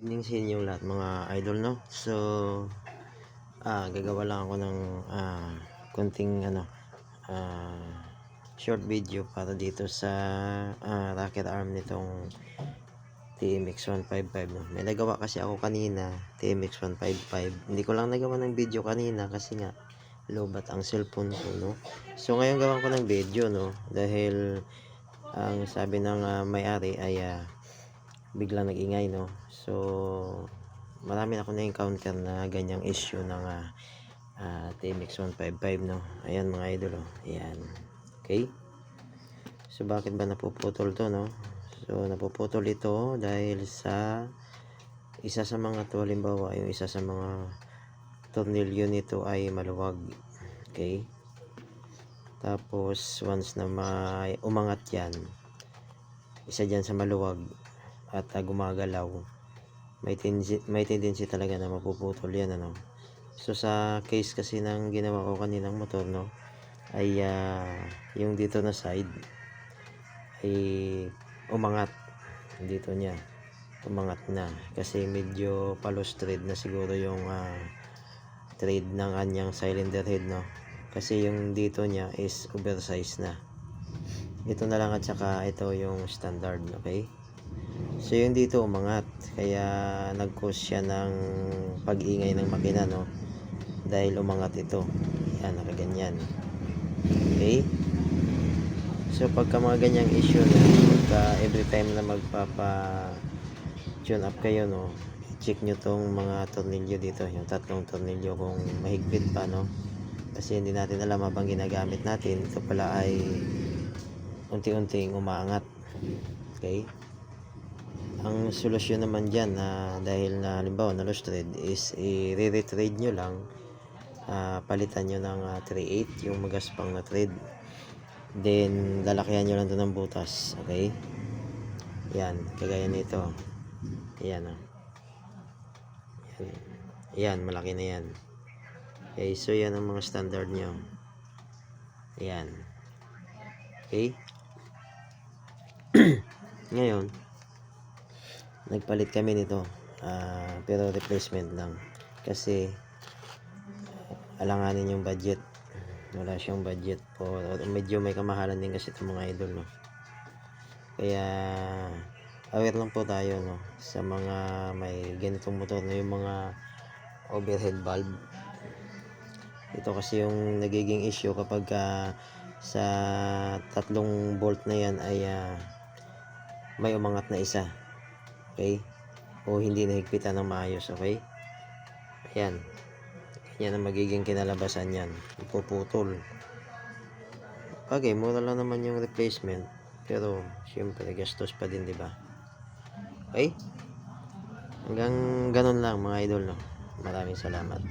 Evening sa inyong lahat mga idol, no? So, gagawa lang ako ng konting short video para dito sa rocket arm nitong TMX 155, no? May nagawa kasi ako kanina, TMX 155. Hindi ko lang nagawa ng video kanina kasi nga lobat ang cellphone ko, no? So, ngayon gawan ko ng video, no? Dahil ang sabi ng may-ari ay biglang nag-ingay, no? So marami na ako na-encounter na ganyang issue ng TMX 155, no? Ayan mga idol, oh. Ayan. Okay, so bakit ba napuputol to, no? So napuputol ito dahil sa isa sa mga to, halimbawa yung isa sa mga tornilyo nito ay maluwag. Okay, tapos once na may umangat yan, isa dyan sa maluwag at gumagalaw, may tendency talaga na mapuputol yan, ano? So sa case kasi ng ginawa ko kaninang motor, no, ay yung dito na side ay umangat, dito niya umangat na kasi medyo palos thread na siguro yung thread ng anyang cylinder head, no, kasi yung dito niya is oversize na. Ito na lang at saka ito yung standard. Okay, so yung dito umangat kaya nag-cause siya ng pag-ingay ng makina, no, dahil umangat ito. Yan, nakaganyan. Okay, so pagka mga ganyang issue na pagka every time na magpapa tune up kayo, no, check nyo tong mga tornilyo dito, yung tatlong tornilyo kung mahigpit pa, no, kasi hindi natin alam habang ginagamit natin ito pala ay unti-unting umaangat. Okay, ang solusyon naman dyan dahil na halimbawa na lost thread is i-re-thread nyo lang, palitan nyo ng 3/8 yung magaspang na thread, then lalakihan nyo lang ito ng butas. Okay, yan, kagaya nito. Yan, yan, malaki na yan. Okay, so yan ang mga standard nyo. Yan. Okay, ngayon nagpalit kami nito, pero replacement lang kasi alanganin yung budget. Wala siyang budget po, medyo may kamahalan din kasi itong mga idol, no, kaya aware lang po tayo, no, sa mga may ganitong motor na yung mga overhead valve. Ito kasi yung nagiging issue kapag sa tatlong bolt na yan ay may umangat na isa. Okay, o hindi nahigpitan ng maayos. Okay, ayan, yan ang magiging kinalabasan yan, ipuputol. Okay, mura lang naman yung replacement, pero syempre gastos pa din, di ba? Okay, hanggang ganun lang mga idol, no. Maraming salamat.